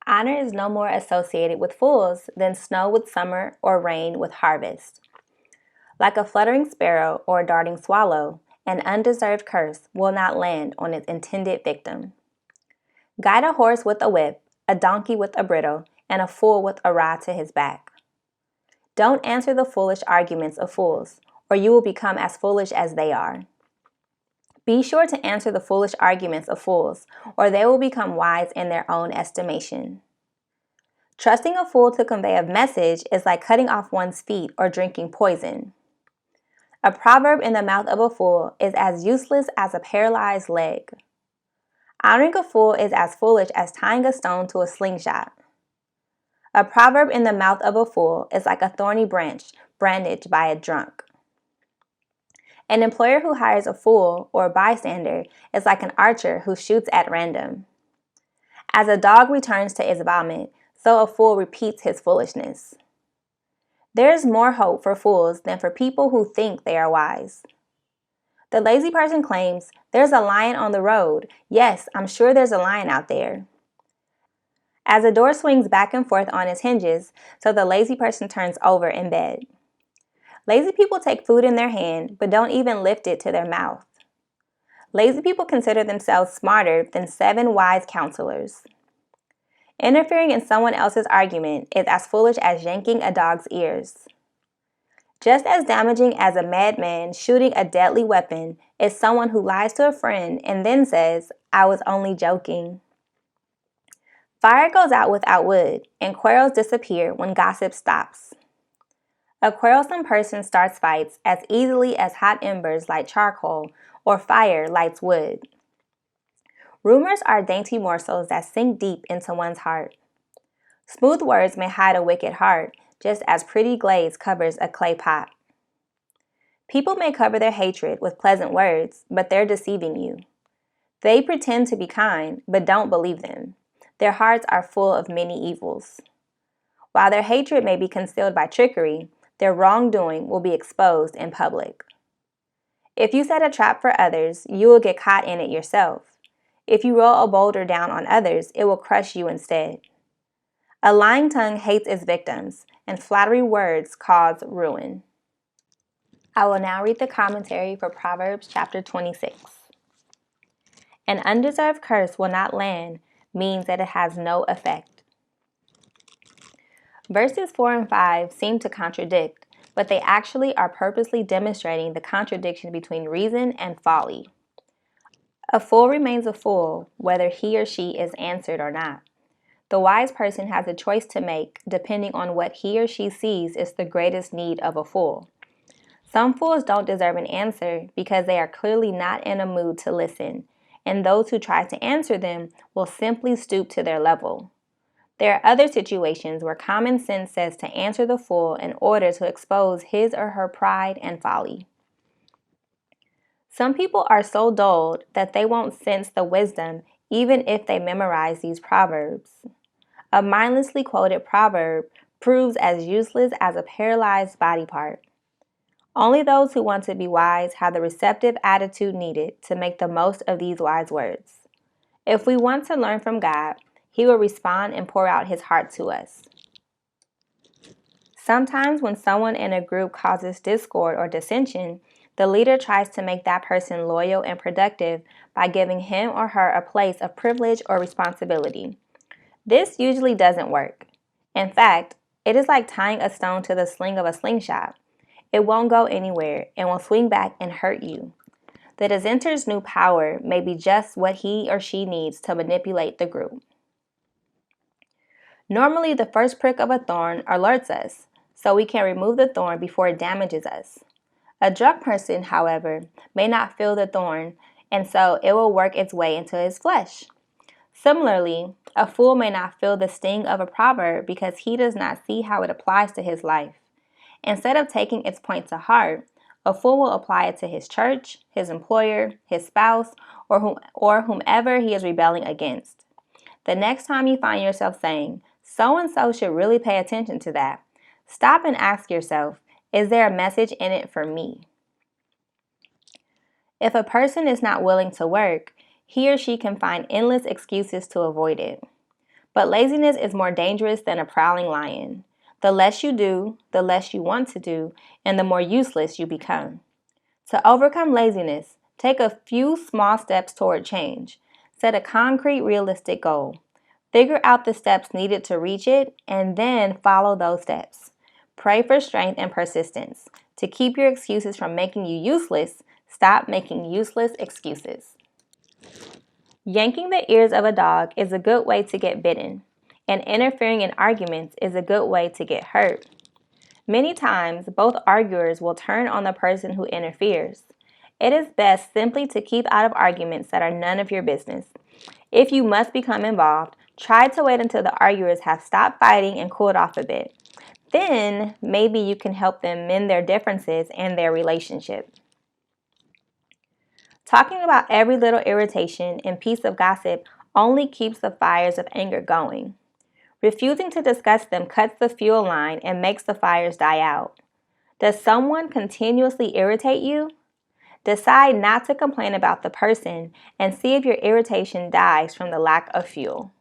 Honor is no more associated with fools than snow with summer or rain with harvest. Like a fluttering sparrow or a darting swallow, an undeserved curse will not land on its intended victim. Guide a horse with a whip, a donkey with a bridle, and a fool with a rod to his back. Don't answer the foolish arguments of fools, or you will become as foolish as they are. Be sure to answer the foolish arguments of fools, or they will become wise in their own estimation. Trusting a fool to convey a message is like cutting off one's feet or drinking poison. A proverb in the mouth of a fool is as useless as a paralyzed leg. Honoring a fool is as foolish as tying a stone to a slingshot. A proverb in the mouth of a fool is like a thorny branch brandished by a drunk. An employer who hires a fool or a bystander is like an archer who shoots at random. As a dog returns to its vomit, so a fool repeats his foolishness. There is more hope for fools than for people who think they are wise. The lazy person claims, "There's a lion on the road. Yes, I'm sure there's a lion out there." As the door swings back and forth on its hinges, so the lazy person turns over in bed. Lazy people take food in their hand, but don't even lift it to their mouth. Lazy people consider themselves smarter than 7 wise counselors. Interfering in someone else's argument is as foolish as yanking a dog's ears. Just as damaging as a madman shooting a deadly weapon is someone who lies to a friend and then says, "I was only joking." Fire goes out without wood, and quarrels disappear when gossip stops. A quarrelsome person starts fights as easily as hot embers light charcoal or fire lights wood. Rumors are dainty morsels that sink deep into one's heart. Smooth words may hide a wicked heart, just as pretty glaze covers a clay pot. People may cover their hatred with pleasant words, but they're deceiving you. They pretend to be kind, but don't believe them. Their hearts are full of many evils. While their hatred may be concealed by trickery, their wrongdoing will be exposed in public. If you set a trap for others, you will get caught in it yourself. If you roll a boulder down on others, it will crush you instead. A lying tongue hates its victims, and flattery words cause ruin. I will now read the commentary for Proverbs chapter 26. An undeserved curse will not land means that it has no effect. Verses 4 and 5 seem to contradict, but they actually are purposely demonstrating the contradiction between reason and folly. A fool remains a fool, whether he or she is answered or not. The wise person has a choice to make depending on what he or she sees is the greatest need of a fool. Some fools don't deserve an answer because they are clearly not in a mood to listen, and those who try to answer them will simply stoop to their level. There are other situations where common sense says to answer the fool in order to expose his or her pride and folly. Some people are so dulled that they won't sense the wisdom even if they memorize these proverbs. A mindlessly quoted proverb proves as useless as a paralyzed body part. Only those who want to be wise have the receptive attitude needed to make the most of these wise words. If we want to learn from God, He will respond and pour out His heart to us. Sometimes when someone in a group causes discord or dissension, the leader tries to make that person loyal and productive by giving him or her a place of privilege or responsibility. This usually doesn't work. In fact, it is like tying a stone to the sling of a slingshot. It won't go anywhere and will swing back and hurt you. The dissenter's new power may be just what he or she needs to manipulate the group. Normally, the first prick of a thorn alerts us, so we can remove the thorn before it damages us. A drunk person, however, may not feel the thorn, and so it will work its way into his flesh. Similarly, a fool may not feel the sting of a proverb because he does not see how it applies to his life. Instead of taking its point to heart, a fool will apply it to his church, his employer, his spouse, or whomever he is rebelling against. The next time you find yourself saying, "So-and-so should really pay attention to that," stop and ask yourself, is there a message in it for me? If a person is not willing to work, he or she can find endless excuses to avoid it. But laziness is more dangerous than a prowling lion. The less you do, the less you want to do, and the more useless you become. To overcome laziness, take a few small steps toward change. Set a concrete, realistic goal. Figure out the steps needed to reach it, and then follow those steps. Pray for strength and persistence. To keep your excuses from making you useless, stop making useless excuses. Yanking the ears of a dog is a good way to get bitten, and interfering in arguments is a good way to get hurt. Many times, both arguers will turn on the person who interferes. It is best simply to keep out of arguments that are none of your business. If you must become involved, try to wait until the arguers have stopped fighting and cooled off a bit. Then, maybe you can help them mend their differences and their relationship. Talking about every little irritation and piece of gossip only keeps the fires of anger going. Refusing to discuss them cuts the fuel line and makes the fires die out. Does someone continuously irritate you? Decide not to complain about the person and see if your irritation dies from the lack of fuel.